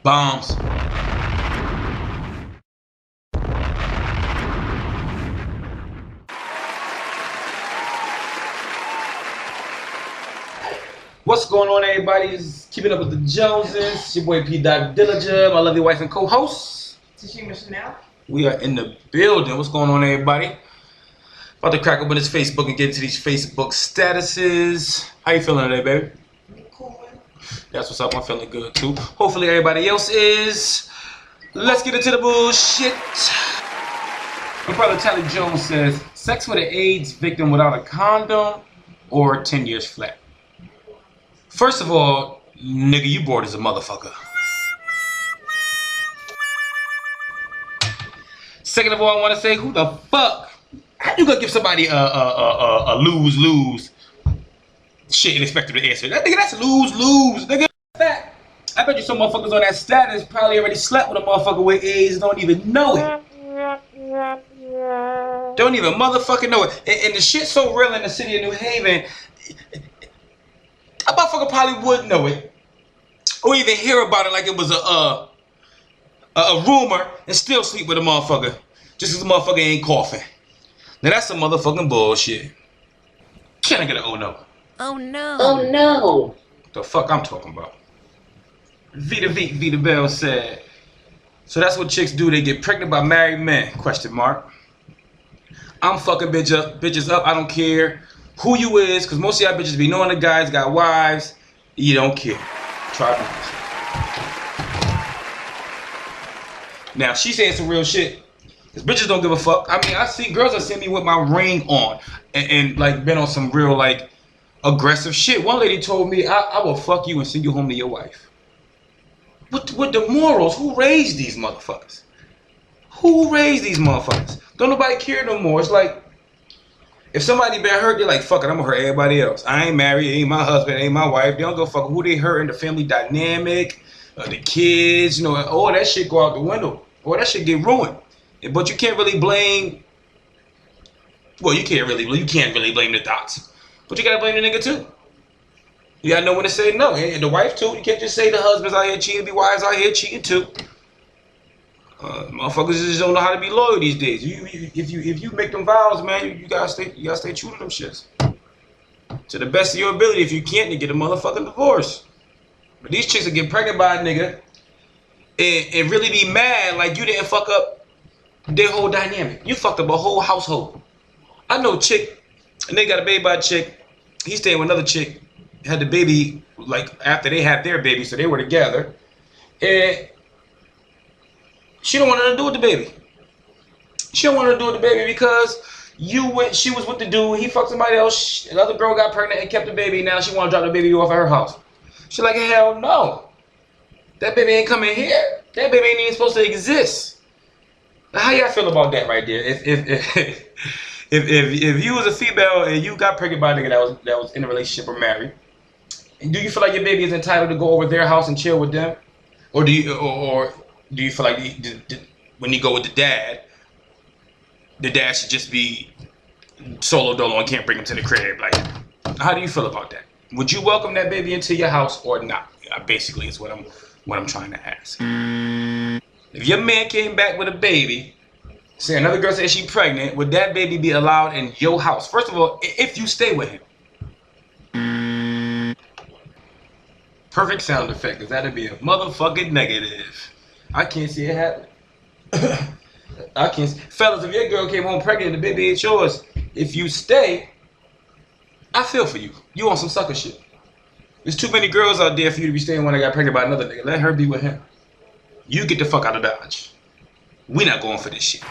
Bombs. What's going on, everybody? It's Keeping Up with the Joneses. It's your boy P. Dillinger, my lovely wife and co-host. Chanel. We are in the building. What's going on, everybody? About to crack open this Facebook and get into these Facebook statuses. How you feeling today, baby? Cool. That's what's up. I'm feeling good too. Hopefully everybody else is. Let's get into the bullshit. My brother Tally Jones says, sex with an AIDS victim without a condom or 10 years flat. First of all, nigga, you bored as a motherfucker. Second of all, I want to say, who the fuck? How you gonna give somebody a lose-lose shit and expect them to answer? That nigga, that's lose-lose, nigga. Fact. I bet you some motherfuckers on that status probably already slept with a motherfucker with AIDS and don't even know it. Don't even motherfucking know it. And the shit's so real in the city of New Haven, a motherfucker probably would know it, or even hear about it like it was a rumor and still sleep with a motherfucker just because the motherfucker ain't coughing. Now that's some motherfucking bullshit. Can I get an oh no? Oh no. Oh no. The fuck I'm talking about? Vita Bell said, so that's what chicks do, they get pregnant by married men, question mark. I'm fucking bitches up, I don't care who you is, because most of y'all bitches be knowing the guys got wives, you don't care. Try it. Now, she saying some real shit, because bitches don't give a fuck. I mean, I see girls that send me with my ring on, and like, been on some real, like, aggressive shit. One lady told me, I will fuck you and send you home to your wife. With the morals, who raised these motherfuckers? Who raised these motherfuckers? Don't nobody care no more. It's like, if somebody been hurt, they're like, fuck it, I'm gonna hurt everybody else. I ain't married, ain't my husband, ain't my wife. They don't go fuck who they hurt in the family dynamic, the kids, you know, all that shit go out the window. All that shit get ruined. But you can't really blame, well, you can't really blame the dots. But you gotta blame the nigga too. You gotta know when to say no. And the wife too. You can't just say the husband's out here cheating, the wives out here cheating too. Motherfuckers just don't know how to be loyal these days. If you make them vows, man, you gotta stay true to them shits. To the best of your ability. If you can't, then get a motherfucking divorce. But these chicks will get pregnant by a nigga and really be mad like you didn't fuck up their whole dynamic. You fucked up a whole household. I know a chick, and they got a baby by a chick. He staying with another chick, had the baby like after they had their baby, so they were together. And she don't want nothing to do with the baby. She don't want to do with the baby because she was with the dude, he fucked somebody else, another girl got pregnant and kept the baby, now she want to drop the baby off at her house. She like, hell no. That baby ain't coming here. That baby ain't even supposed to exist. Now, how y'all feel about that right there? If you was a female and you got pregnant by a nigga that was in a relationship or married, do you feel like your baby is entitled to go over their house and chill with them? Or do you feel like when you go with the dad should just be solo dolo and can't bring him to the crib? Like, how do you feel about that? Would you welcome that baby into your house or not? Basically, is what I'm trying to ask. If your man came back with a baby, say another girl said she pregnant, would that baby be allowed in your house? First of all, if you stay with him. Perfect sound effect, because that'd be a motherfucking negative. I can't see it happen. I can't see. Fellas, if your girl came home pregnant and the baby ain't yours, if you stay, I feel for you. You on some sucker shit. There's too many girls out there for you to be staying when I got pregnant by another nigga. Let her be with him. You get the fuck out of Dodge. We not going for this shit.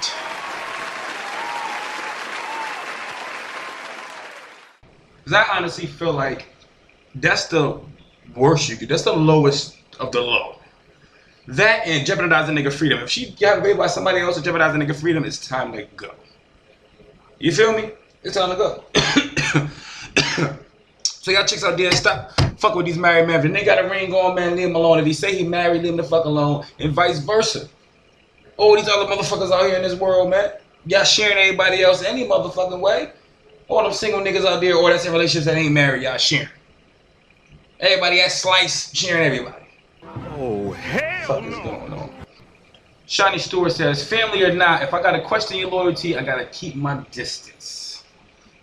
Because I honestly feel like that's the worst you could. That's the lowest of the low. That and jeopardizing nigga freedom. If she got raped by somebody else and jeopardizing nigga freedom, it's time to go. You feel me? It's time to go. So y'all chicks out there, stop fucking with these married men. If they got a ring on, man, leave him alone. If he say he married, leave him the fuck alone. And vice versa. All these other motherfuckers out here in this world, man. Y'all sharing everybody else any motherfucking way. All them single niggas out there, or that's in relationships that ain't married, y'all sharing. Everybody at Slice sharing everybody. Oh, hell What the fuck is going on? Shiny Stewart says, family or not, if I gotta question your loyalty, I gotta keep my distance.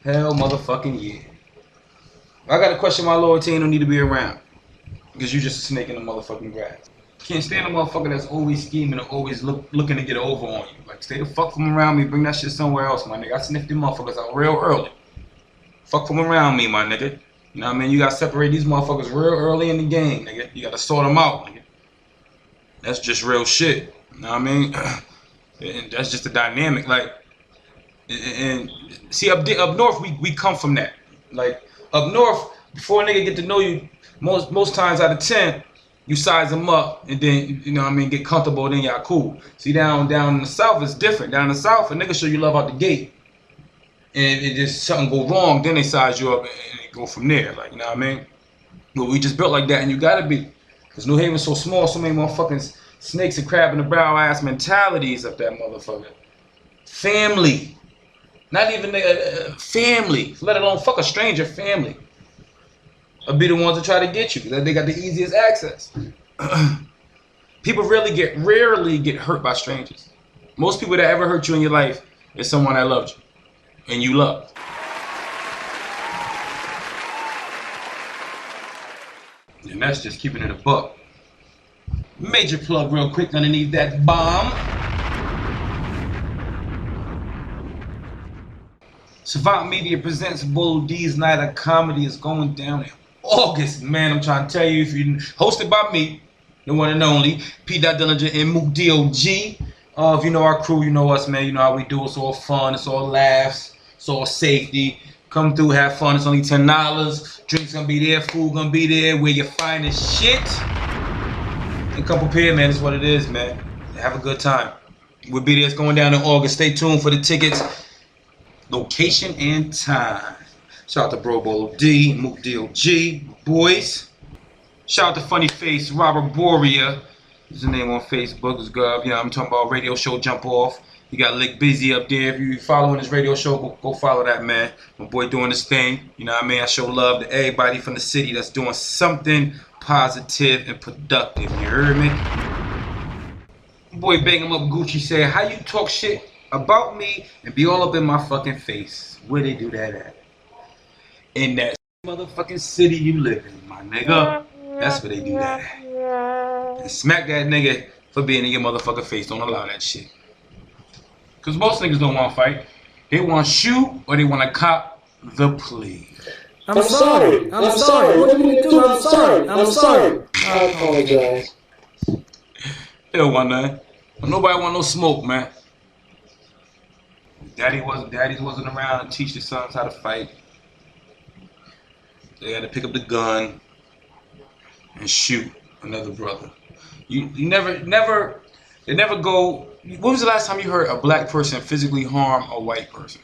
Hell motherfucking yeah. If I gotta question my loyalty, I don't need to be around. Because you just a snake in the motherfucking grass. Can't stand a motherfucker that's always scheming or always looking to get over on you. Like, stay the fuck from around me, bring that shit somewhere else, my nigga. I sniffed them motherfuckers out real early. Fuck from around me, my nigga. You know what I mean? You gotta separate these motherfuckers real early in the game, nigga. You gotta sort them out, nigga. That's just real shit. You know what I mean? And that's just the dynamic. Like, and see, up north, we come from that. Like, up north, before a nigga get to know you, most times out of 10, you size them up and then, you know what I mean, get comfortable, then y'all cool. See, down in the south, it's different. Down in the south, a nigga show you love out the gate. And it just something go wrong, then they size you up and go from there. Like, you know what I mean? But we just built like that, and you gotta be. Because New Haven's so small, so many motherfucking snakes and crab in the brow ass mentalities of that motherfucker. Family. Not even family, let alone fuck a stranger, family. Will be the ones that try to get you because they got the easiest access. People rarely get hurt by strangers. Most people that ever hurt you in your life is someone that loved you and you loved. And that's just keeping it a buck. Major plug real quick underneath that bomb. Savant Media presents Bull D's Night of Comedy is going down in August, man. I'm trying to tell you, if you hosted by me, the one and only P. Dillinger and Kuwtj. If you know our crew, you know us, man. You know how we do. It's all fun. It's all laughs. It's all safety. Come through, have fun. It's only $10. Drinks gonna be there. Food gonna be there. Where you find this shit. And come prepared, man. It's what it is, man. Have a good time. We'll be there. It's going down in August. Stay tuned for the tickets. Location and time. Shout out to Bro Bolo D, Kuwtj, boys. Shout out to Funny Face, Robert Boria. His name on Facebook is good. You know, I'm talking about radio show Jump Off. He got Lick Busy up there. If you following his radio show, go follow that man. My boy doing his thing. You know what I mean? I show love to everybody from the city that's doing something positive and productive. You heard me? My boy Bang him up Gucci said, how you talk shit about me and be all up in my fucking face? Where they do that at? In that motherfucking city you live in, my nigga. That's where they do that at. And smack that nigga for being in your motherfucking face. Don't allow that shit. Cause most niggas don't want to fight. They want to shoot or they want to cop the plea. I'm sorry. I'm sorry. What did we do? I'm sorry. I'm sorry. I apologize. They don't want nothing. Nobody want no smoke, man. Daddies wasn't around to teach the sons how to fight. They had to pick up the gun and shoot another brother. They never go. When was the last time you heard a black person physically harm a white person?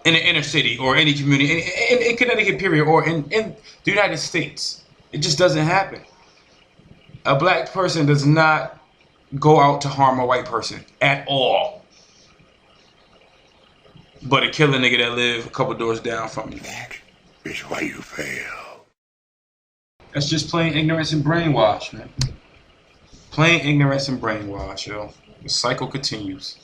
In the inner city or any community, in Connecticut period, or in the United States. It just doesn't happen. A black person does not go out to harm a white person at all. But a killer nigga that live a couple doors down from you. That is why you fail. That's just plain ignorance and brainwash, man. Plain ignorance and brainwash, yo. The cycle continues.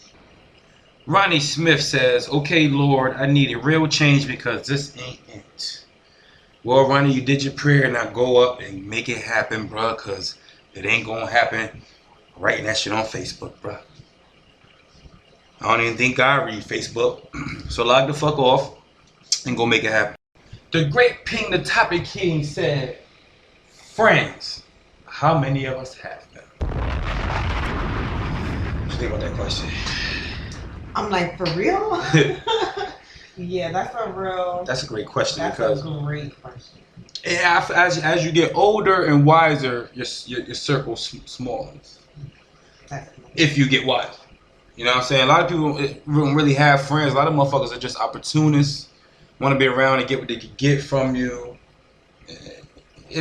Ronnie Smith says, okay, Lord, I need a real change because this ain't it. Well, Ronnie, you did your prayer. Now go up and make it happen, bro, because it ain't going to happen writing that shit on Facebook, bro. I don't even think I read Facebook. So log the fuck off and go make it happen. The great Ping the Topic King said, friends, how many of us have them? What you think about that question? I'm like, for real? Yeah, that's a real. That's a great question. That's because a great question. Yeah, as you get older and wiser, your circle smallens. If you get wise. You know what I'm saying? A lot of people don't really have friends. A lot of motherfuckers are just opportunists. Want to be around and get what they can get from you. It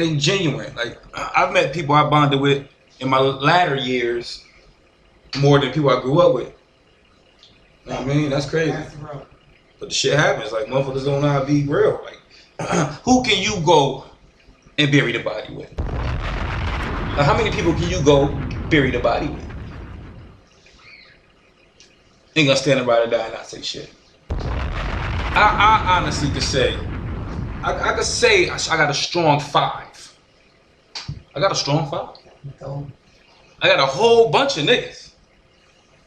ain't genuine. Like, I've met people I bonded with in my latter years more than people I grew up with. You know what I mean? That's crazy. That's real. But the shit happens. Like, motherfuckers don't know how to be real. Like, who can you go and bury the body with? How many people can you go bury the body with? Ain't gonna stand around and die and not say shit. I honestly could say, I could say I got a strong 5. I got a strong 5. I got a whole bunch of niggas,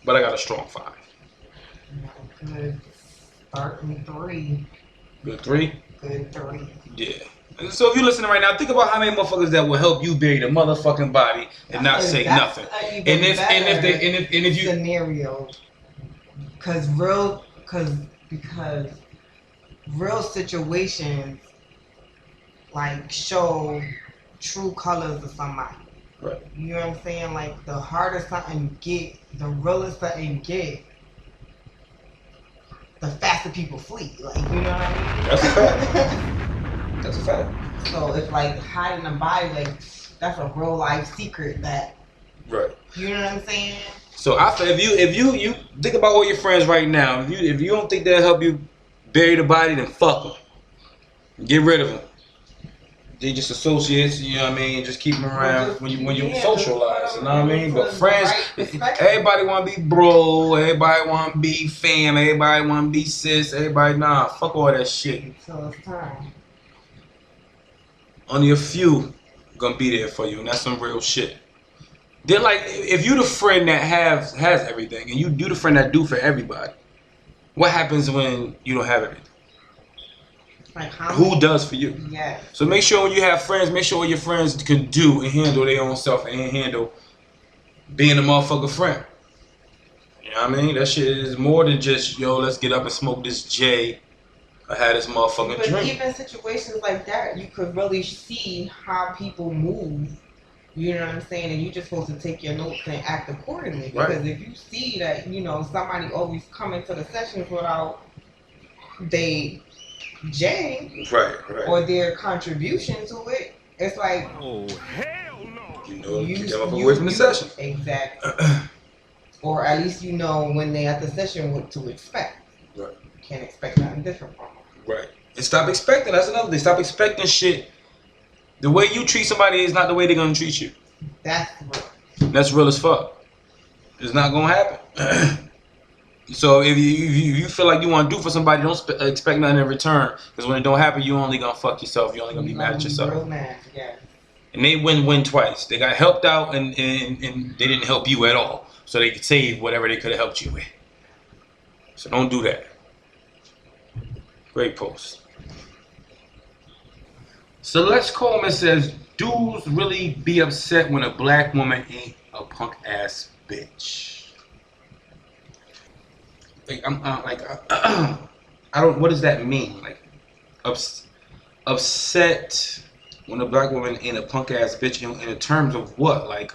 but I got a strong 5. Good. Starting 3. Good 3? Good 3. Yeah. So if you're listening right now, think about how many motherfuckers that will help you bury the motherfucking body and not say nothing. And if you scenario, because real situations like show true colors of somebody. Right. You know what I'm saying? Like the harder something get, the realer something get, the faster people flee. Like, you know what I mean? That's a fact. That's a fact. So it's like hiding a body, like that's a real life secret that. Right. You know what I'm saying? So I feel if you think about all your friends right now, if you don't think they'll help you bury the body, then fuck them. Get rid of them. They just associates, you know what I mean? Just keep them around when you socialize, you know what I mean? But friends, everybody want to be bro, everybody want to be fam, everybody want to be sis, everybody, nah, fuck all that shit. So it's time. Only a few gonna be there for you, and that's some real shit. Then, like, if you the friend that has everything, and you the friend that do for everybody, what happens when you don't have everything? Like who does for you? Yeah. So make sure when you have friends, make sure your friends can do and handle their own self and handle being a motherfucker friend. You know what I mean? That shit is more than just, yo, let's get up and smoke this J. I had this motherfucking but drink. Even situations like that, you could really see how people move. You know what I'm saying? And you're just supposed to take your notes and act accordingly. Because Right. if you see that, you know, somebody always coming to the sessions without they J Right. or their contribution to it, it's like, Oh, hell no. You know, get them up away from the session. Exactly. Or at least you know when they at the session what to expect. Right. You can't expect nothing different from them. Right. And stop expecting. That's another thing. Stop expecting shit. The way you treat somebody is not the way they're gonna treat you. That's real. That's real as fuck. It's not gonna happen. So if you feel like you want to do for somebody, don't expect nothing in return. Because when it don't happen, you only gonna fuck yourself. You only gonna be mad at yourself. Real mad, yeah. And they win twice. They got helped out and they didn't help you at all. So they could save whatever they could have helped you with. So don't do that. Great post. Celeste Coleman says, dudes really be upset when a black woman ain't a punk ass bitch. Like I don't. What does that mean? Like, upset when a black woman ain't a punk ass bitch in terms of what? Like,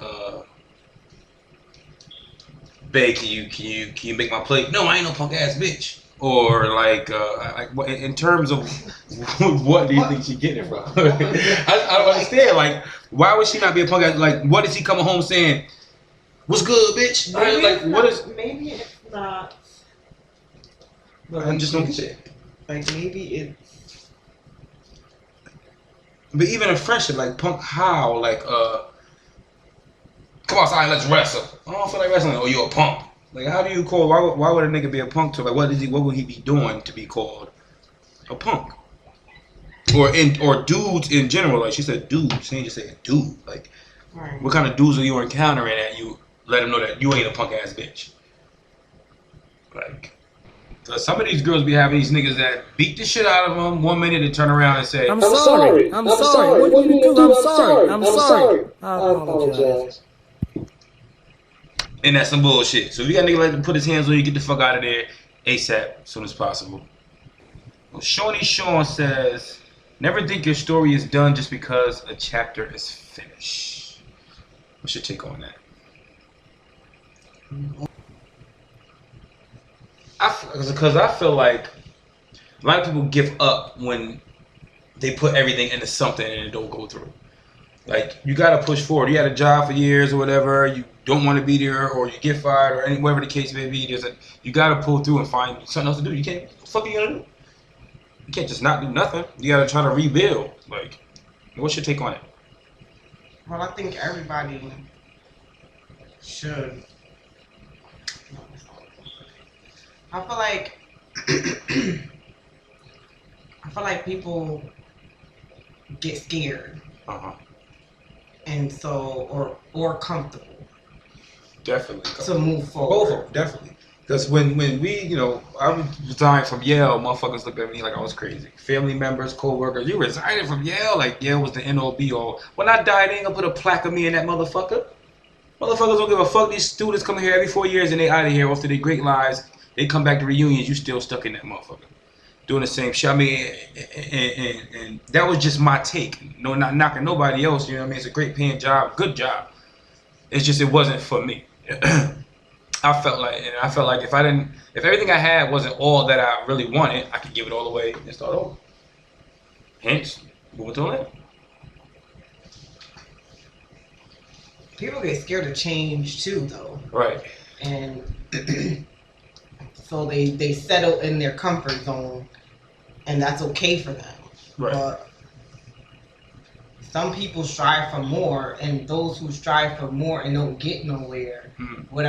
babe, can you make my plate? No, I ain't no punk ass bitch. Or like in terms of what do you think she getting it from? I don't understand. Like, why would she not be a punk ass? Like, what is he coming home saying? What's good, bitch? Maybe it's not. I just don't get it. Like maybe it's. But even in friendship, like punk, how? Like, come outside, let's wrestle. I don't feel like wrestling. Oh, you a punk? Like, how do you call? Why would a nigga be a punk to? Like, what would he be doing to be called a punk? Or dudes in general. Like she said, dudes. She ain't just say a dude. Like, Right. What kind of dudes are you encountering that you let them know that you ain't a punk ass bitch? Like. Some of these girls be having these niggas that beat the shit out of them 1 minute and turn around and say, I'm sorry. I'm sorry. What do you do? I'm sorry. I'm sorry. I apologize. And that's some bullshit. So if you got a nigga like to put his hands on you, get the fuck out of there ASAP, as soon as possible. Well, Shawnee Sean says, never think your story is done just because a chapter is finished. What's your take on that? Because I feel like a lot of people give up when they put everything into something and it don't go through. Like, you gotta push forward. You had a job for years or whatever, you don't want to be there, or you get fired, or whatever the case may be. You gotta pull through and find something else to do. You can't. What the fuck are you gonna do? You can't just not do nothing. You gotta try to rebuild. Like, what's your take on it? Well, I think everybody should. No, that's not what I feel like. I feel like people get scared, and so or comfortable. Definitely. To move forward. Both of them, definitely. Because when we, I resigned from Yale, motherfuckers looked at me like I was crazy. Family members, co-workers, you resigned from Yale? Like Yale was the end-all be-all. When I die, they ain't gonna put a plaque of me in that motherfucker. Motherfuckers don't give a fuck. These students come here every 4 years and they out of here after their great lives. They come back to reunions, you still stuck in that motherfucker. Doing the same shit. I mean, and that was just my take. No, not knocking nobody else, you know what I mean? It's a great paying job, good job. It's just, it wasn't for me. I felt like if everything I had wasn't all that I really wanted, I could give it all away and start over. Hence, moving to Atlanta. People get scared of change too, though. Right. And so they settle in their comfort zone, and that's okay for them. Right. But some people strive for more, and those who strive for more and don't get nowhere. But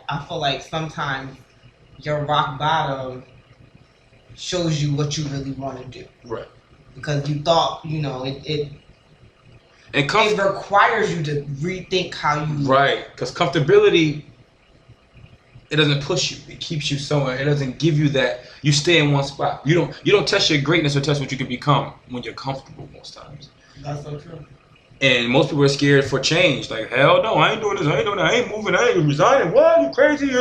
I feel like sometimes your rock bottom shows you what you really want to do. Right. Because you thought, it requires you to rethink how you. Right. Because comfortability, it doesn't push you. It keeps you somewhere. It doesn't give you that. You stay in one spot. You don't test your greatness or test what you can become when you're comfortable most times. That's so true. And most people are scared for change. Like, hell no, I ain't doing this. I ain't doing that. I ain't moving. I ain't resigning. What? You crazy?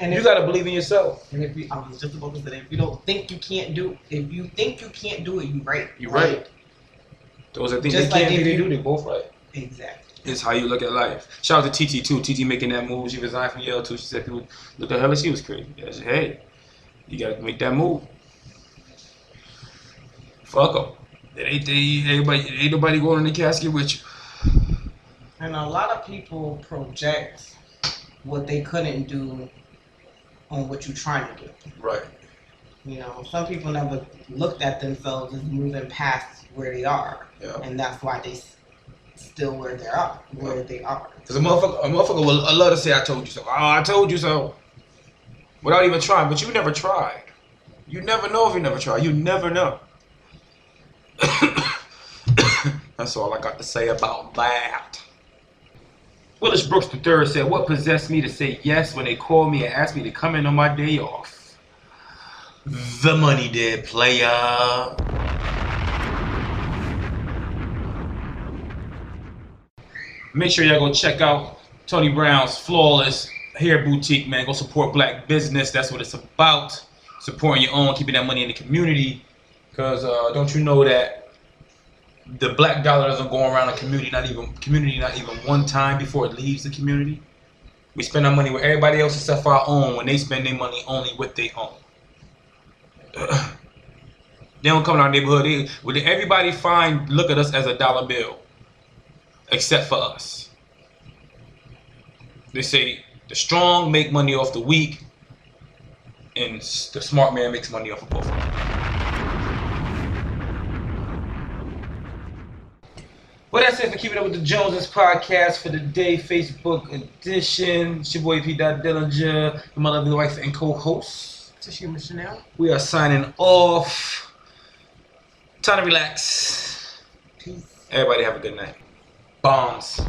And you gotta believe in yourself. And I was just about to say that if you don't think you can't do, if you think you can't do it, you're right. You're right. Those are things they can't do. They do. They both right. Exactly. It's how you look at life. Shout out to TT too. TT making that move. She resigned from Yale too. She said people look at her like she was crazy. I said, hey, you gotta make that move. Fuck them. Ain't nobody going in the casket with you. And a lot of people project what they couldn't do on what you're trying to do. Right. Some people never looked at themselves as moving past where they are. Yeah. And that's why they still where they are. Because a motherfucker will love to say, I told you so. Oh, I told you so. Without even trying. But you never tried. You never know if you never try. You never know. That's all I got to say about that. Willis Brooks III said, what possessed me to say yes when they called me and asked me to come in on my day off? The money did, player. Make sure y'all go check out Tony Brown's Flawless Hair Boutique, man. Go support black business. That's what it's about. Supporting your own, keeping that money in the community. Because don't you know that the black dollar doesn't go around the community not even one time before it leaves the community? We spend our money with everybody else except for our own when they spend their money only with their own. They don't come in our neighborhood. Everybody look at us as a dollar bill. Except for us. They say the strong make money off the weak, and the smart man makes money off of both of them. Well, that's it for Keeping Up with the Joneses podcast for the day, Facebook edition. It's your boy P. Dillinger, my lovely wife and co-host. Tashima Chanel. We are signing off. Time to relax. Peace. Everybody have a good night. Bombs.